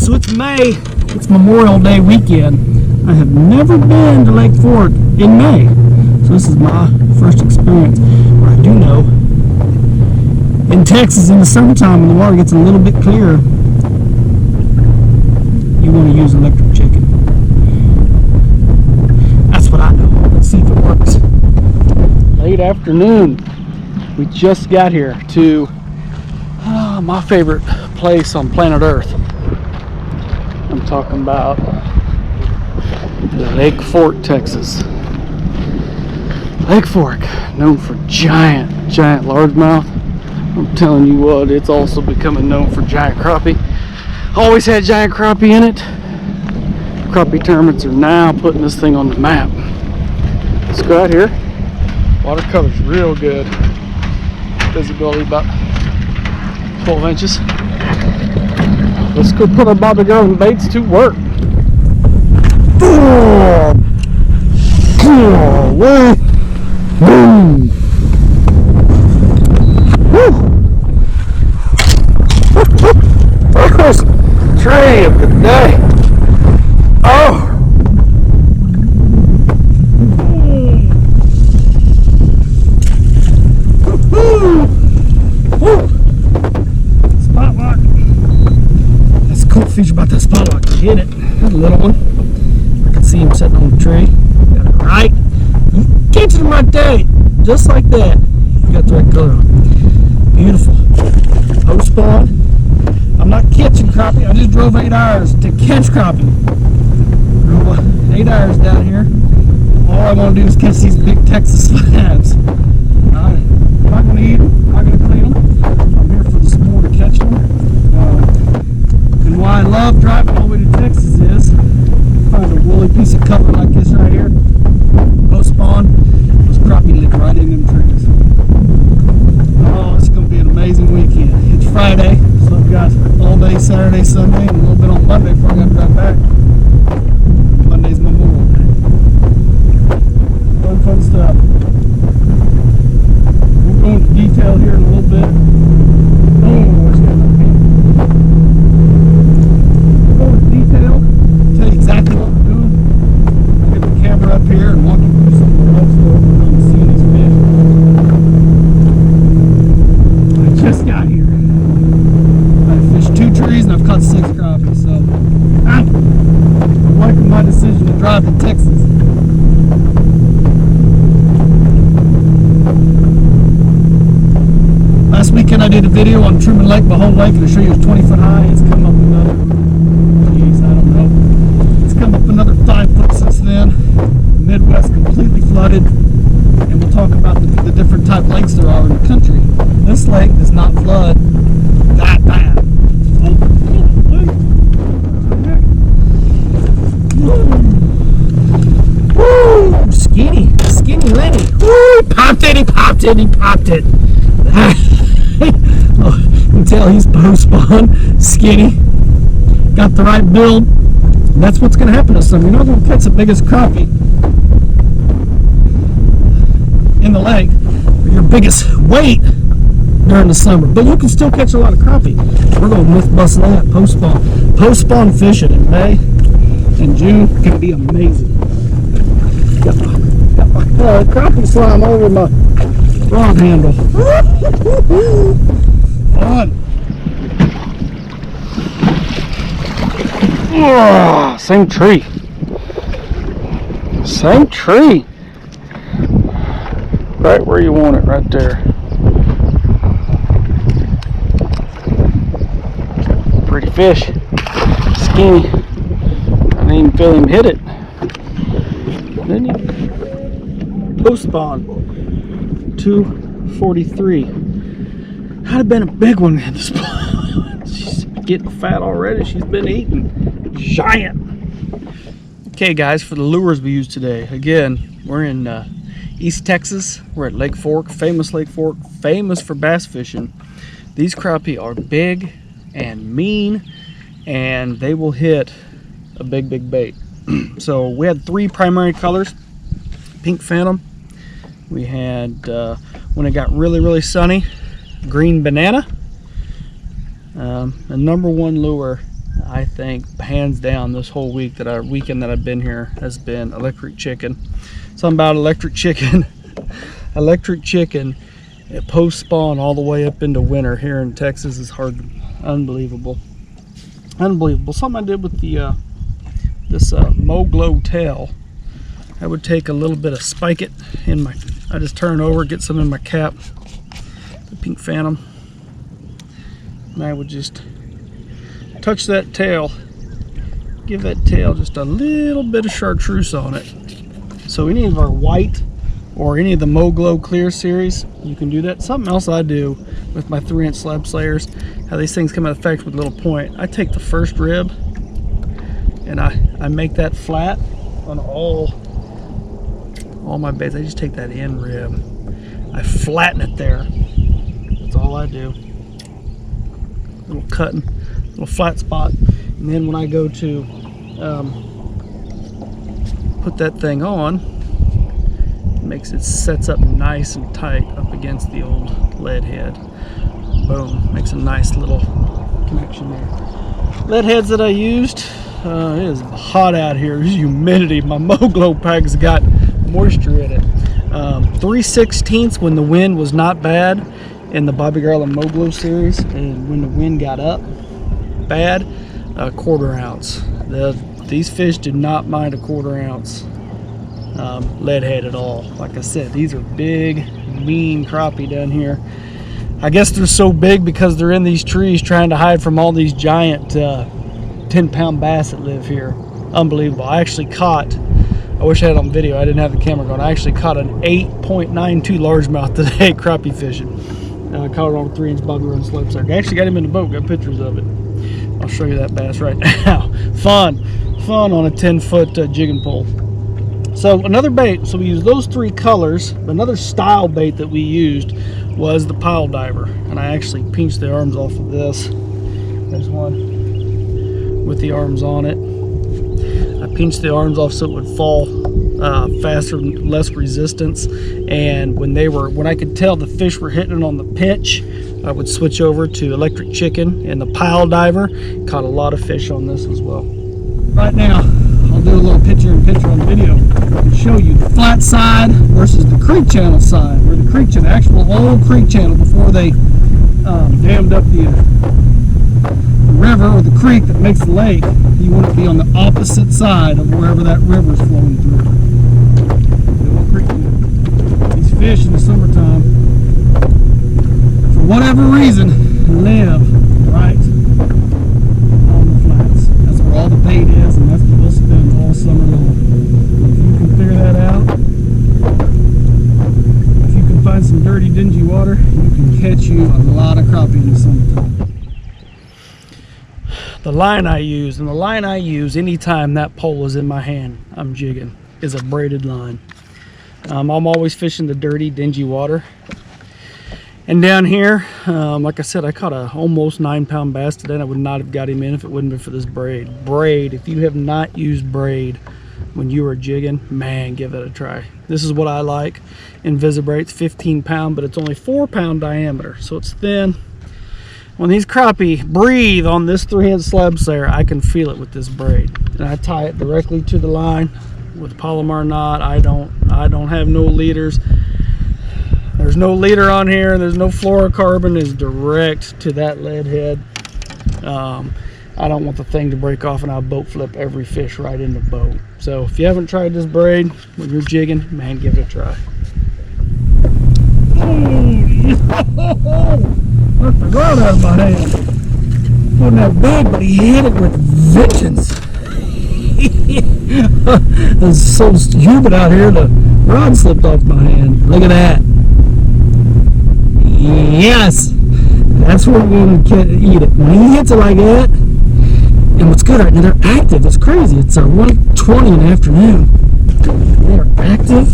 So it's May, it's Memorial Day weekend. I have never been to Lake Fork in May. So this is my first experience. But I do know, in Texas in the summertime when the water gets a little bit clearer, you want to use electric chicken. That's what I know. Let's see if it works. Late afternoon. We just got here to my favorite place on planet Earth. I'm talking about Lake Fork, Texas. Lake Fork, known for giant largemouth. I'm telling you what, it's also becoming known for giant crappie. Always had giant crappie in it. Crappie tournaments are now putting this thing on the map. Let's go out here. Water color's real good. Visibility about 12 inches. Let's go put our bobber Garland baits to work. Boom! First tree of the day. Oh! Spot lock. That's a cool feature about that spot lock. You hit it. That's a little one. I can see him sitting on the tree. Got it right. You catch him right there. Just like that. You got the right color on. Beautiful. Post spawn. I'm not catching crappie. I just drove 8 hours to catch crappie. 8 hours down here. All I want to do is catch these big Texas slabs. I'm not going to eat them. I'm not going to clean them. I'm here for the sport to catch them. And why I love driving all the way to Texas is find a woolly piece of cover like this right here. Post spawn. Those crappie lick right in them trees. Oh, it's going to be an amazing weekend. It's Friday, so I've got all day Saturday, Sunday, and a little bit on Monday before I got to drive back. Monday's Memorial Day. Fun stuff. We'll go into detail here in a little bit. Oh, where's that? We'll go into detail, tell you exactly what we're doing. I'll get the camera up here and walk you through some of the rough stuff we're going to see in these fish. I just got here. I fished 2 trees and I've caught 6 crappie, so I'm liking my decision to drive to Texas. Last weekend I did a video on trimming Lake, my whole lake, and I show you it's 20 foot high. It's come up another, geez, I don't know. It's come up another 5 foot since then. The Midwest completely flooded, and we'll talk about the different type lakes there are in the country. This lake does not flood that bad. Woo! Skinny Lenny. Woo! Popped it, he popped it, he popped it. Oh, you can tell he's post spawn, skinny, got the right build. And that's what's going to happen to some. You're not going to catch the biggest crappie in the lake, or your biggest weight during the summer, but you can still catch a lot of crappie. We're going to myth bust that post spawn fishing in May and June. It's going to be amazing. Got my crappie slime over my rod handle. Fun. Oh, same tree. Same tree. Right where you want it, right there. Pretty fish. Skinny. I didn't even feel him hit it. Didn't he? Post spawn. 243. I'd have been a big one in this spot. She's getting fat already. She's been eating. Giant. Okay, guys, for the lures we use today. Again, we're in East Texas. We're at Lake Fork, famous for bass fishing. These crappie are big and mean, and they will hit a big bait. So we had 3 primary colors. Pink Phantom. We had, when it got really sunny, green banana. The number 1 lure I think hands down this whole week weekend that I've been here has been electric chicken. Something about electric chicken. Electric chicken at post spawn all the way up into winter here in Texas is hard. Unbelievable. Unbelievable. Something I did with the this Mo-Glo tail. I would take a little bit of spike it in my, I just turn it over, get some in my cap, the pink phantom, and I would just touch that tail, give that tail just a little bit of chartreuse on it. So any of our white or any of the Mo-Glo clear series, you can do that. Something else I do with my 3-inch slab slayers, how these things come into effect with a little point. I take the first rib and I make that flat on all my baits. I just take that end rib, I flatten it there. That's all I do. Little cutting, little flat spot, and then when I go to put that thing on, it sets up nice and tight up against the old lead head. Boom, makes a nice little connection there. Lead heads that I used, it is hot out here. There's humidity. My Mo-Glo pack's got moisture in it. 3/16 when the wind was not bad in the Bobby Garland Mo-Glo series, and when the wind got up bad, 1/4 ounce. These fish do not mind a 1/4 ounce lead head at all. Like I said, these are big, mean crappie down here. I guess they're so big because they're in these trees trying to hide from all these giant 10-pound bass that live here. Unbelievable. I actually caught, I wish I had it on video, I didn't have the camera going, I actually caught an 8.92 largemouth today crappie fishing. I caught it on a 3-inch Bobby Garland slab slayer. I actually got him in the boat, got pictures of it. I'll show you that bass right now. Fun on a 10-foot jigging pole. So another bait, so we used those 3 colors. Another style bait that we used was the pile diver, and I actually pinched the arms off of this. There's one with the arms on it. I pinched the arms off so it would fall faster, less resistance, and when I could tell the fish were hitting it on the pitch, I would switch over to electric chicken and the pile diver. Caught a lot of fish on this as well. Right now, I'll do a little picture-in-picture on the video and show you the flat side versus the creek channel side. Where the creek channel, the actual old creek channel before they dammed up the river or the creek that makes the lake, you want to be on the opposite side of wherever that river is flowing through. The old creek channel. These fish in the summertime, for whatever reason, live right on the flats. That's where all the bait is, and that's where they'll spend all summer long. If you can figure that out, if you can find some dirty, dingy water, you can catch you a lot of crappie in the summertime. The line I use anytime that pole is in my hand, I'm jigging, is a braided line. I'm always fishing the dirty, dingy water. And down here, like I said, I caught a almost 9-pound bass today, and I would not have got him in if it wouldn't have been for this braid. Braid, if you have not used braid when you are jigging, man, give it a try. This is what I like. Invisibrate's 15-pound, but it's only 4-pound diameter, so it's thin. When these crappie breathe on this 3-inch slab slayer, I can feel it with this braid. And I tie it directly to the line with a Palomar knot. I don't have no leaders. There's no leader on here. There's no fluorocarbon. It's direct to that lead head. I don't want the thing to break off and I'll boat flip every fish right in the boat. So if you haven't tried this braid when you're jigging, man, give it a try. Oh, knocked the ground out of my hand. Wasn't that big, but he hit it with vengeance. It's so humid out here, the rod slipped off my hand. Look at that. Yes, that's where we're going to eat it. When he hits it like that, and what's good right now, they're active. It's crazy. It's 1:20 in the afternoon. They're active.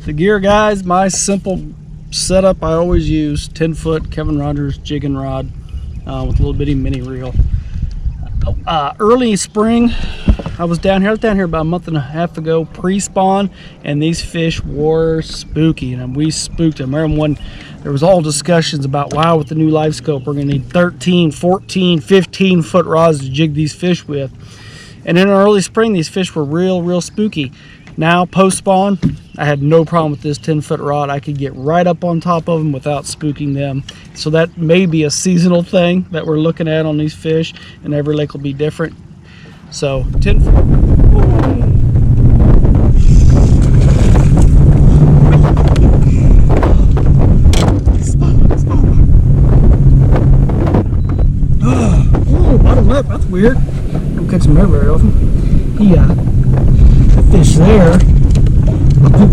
The gear, guys, my simple setup I always use, 10-foot Kevin Rogers jigging rod with a little bitty mini reel. Early spring, I was down here about a month and a half ago, pre-spawn, and these fish were spooky, and we spooked them. I remember when there was all discussions about, wow, with the new live scope, we're gonna need 13, 14, 15 foot rods to jig these fish with. And in early spring, these fish were real spooky. Now, post-spawn, I had no problem with this 10-foot rod. I could get right up on top of them without spooking them. So that may be a seasonal thing that we're looking at on these fish, and every lake will be different. So, 10 foot. Oh, bottom up, that's weird. Don't catch them there very often. The fish there.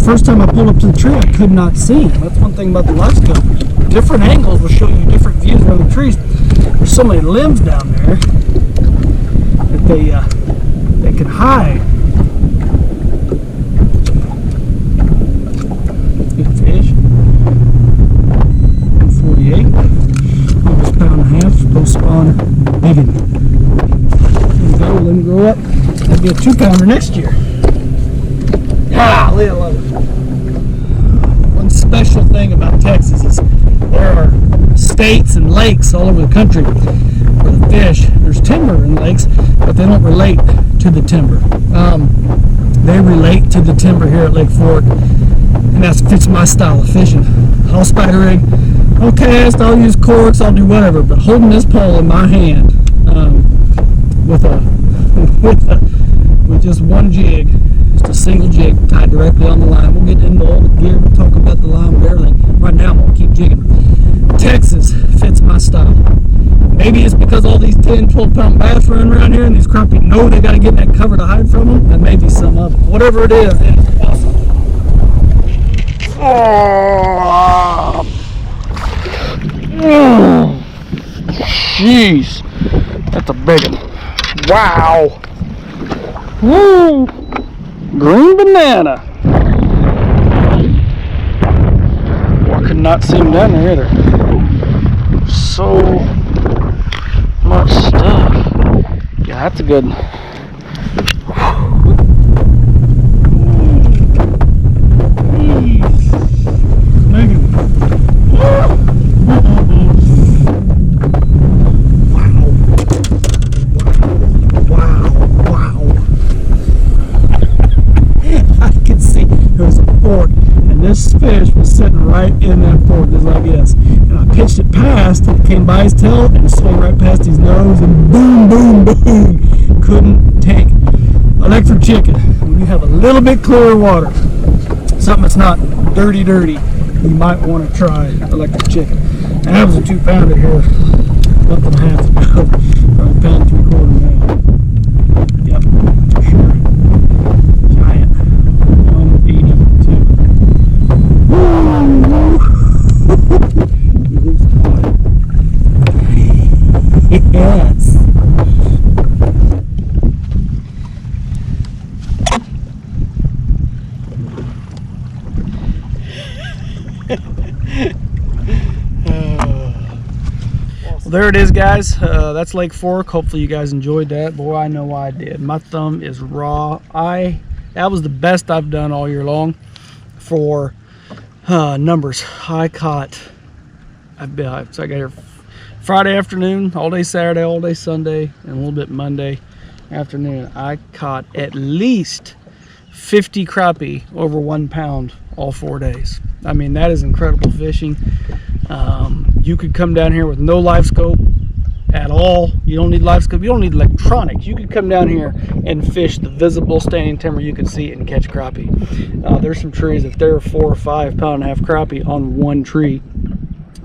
First time I pulled up to the tree, I could not see him. That's one thing about the live scope. Different angles will show you different views around the trees. There's so many limbs down there that they can hide. Good fish. 48. Almost pound and a half. Post spawner. Big one. There we go. Let him grow up. That'll be a 2-pounder next year. Golly, I love it. One special thing about Texas is there are states and lakes all over the country where the fish, there's timber in lakes, but they don't relate to the timber. They relate to the timber here at Lake Fork, and that fits my style of fishing. I'll spider rig, I'll cast, I'll use corks, I'll do whatever, but holding this pole in my hand with just one jig, just a single jig tied directly on the line. We'll get into all the gear, we'll talk about the line and everything. Right now I'm going to keep jigging. Texas fits my style. Maybe it's because all these 10, 12 pound bass running around here and these crappie know they got to get in that cover to hide from them. That may be some of it. Whatever it is, it's awesome. Oh, jeez, that's a big one. Wow. Woo. Green banana. I could not see him down there either. So much stuff. Yeah, that's a good one. This fish was sitting right in that fork, just like this. And I pitched it past, it came by his tail, and swung right past his nose, and boom, boom, boom. Couldn't take electric chicken. When you have a little bit clearer water, something that's not dirty, you might want to try electric chicken. And that was a 2-pounder here, a month and a half ago. Probably a pound and 3/4 now. Yep, for sure. Giant. 182. Yes. Well, there it is, guys. That's Lake Fork. Hopefully you guys enjoyed that. Boy, I know I did. My thumb is raw. That was the best I've done all year long for numbers. I got here Friday afternoon, all day Saturday, all day Sunday, and a little bit Monday afternoon. I caught at least 50 crappie over 1 pound all 4 days. I mean, that is incredible fishing. You could come down here with no live scope at all. You don't need live scope, you don't need electronics. You could come down here and fish the visible standing timber. You can see it and catch crappie. There's some trees that there are 4 or 5 pound and a half crappie on one tree.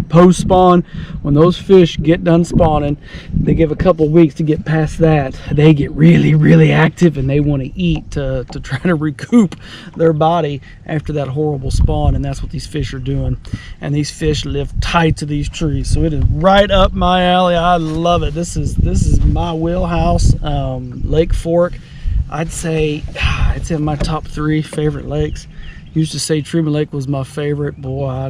Post spawn, when those fish get done spawning, they give a couple weeks to get past that. They get really active, and they want to eat to try to recoup their body after that horrible spawn, and that's what these fish are doing. And these fish live tight to these trees, so it is right up my alley. I love it. This is my wheelhouse. Lake Fork, I'd say it's in my top 3 favorite lakes. Used to say Truman Lake was my favorite. Boy,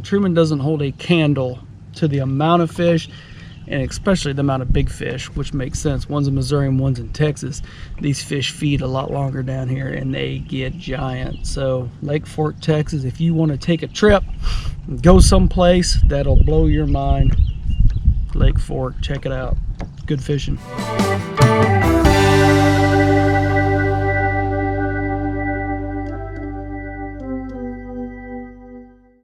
Truman doesn't hold a candle to the amount of fish, and especially the amount of big fish, which makes sense. One's in Missouri and one's in Texas. These fish feed a lot longer down here and they get giant. So Lake Fork, Texas, if you want to take a trip, go someplace that'll blow your mind, Lake Fork, check it out. Good fishing.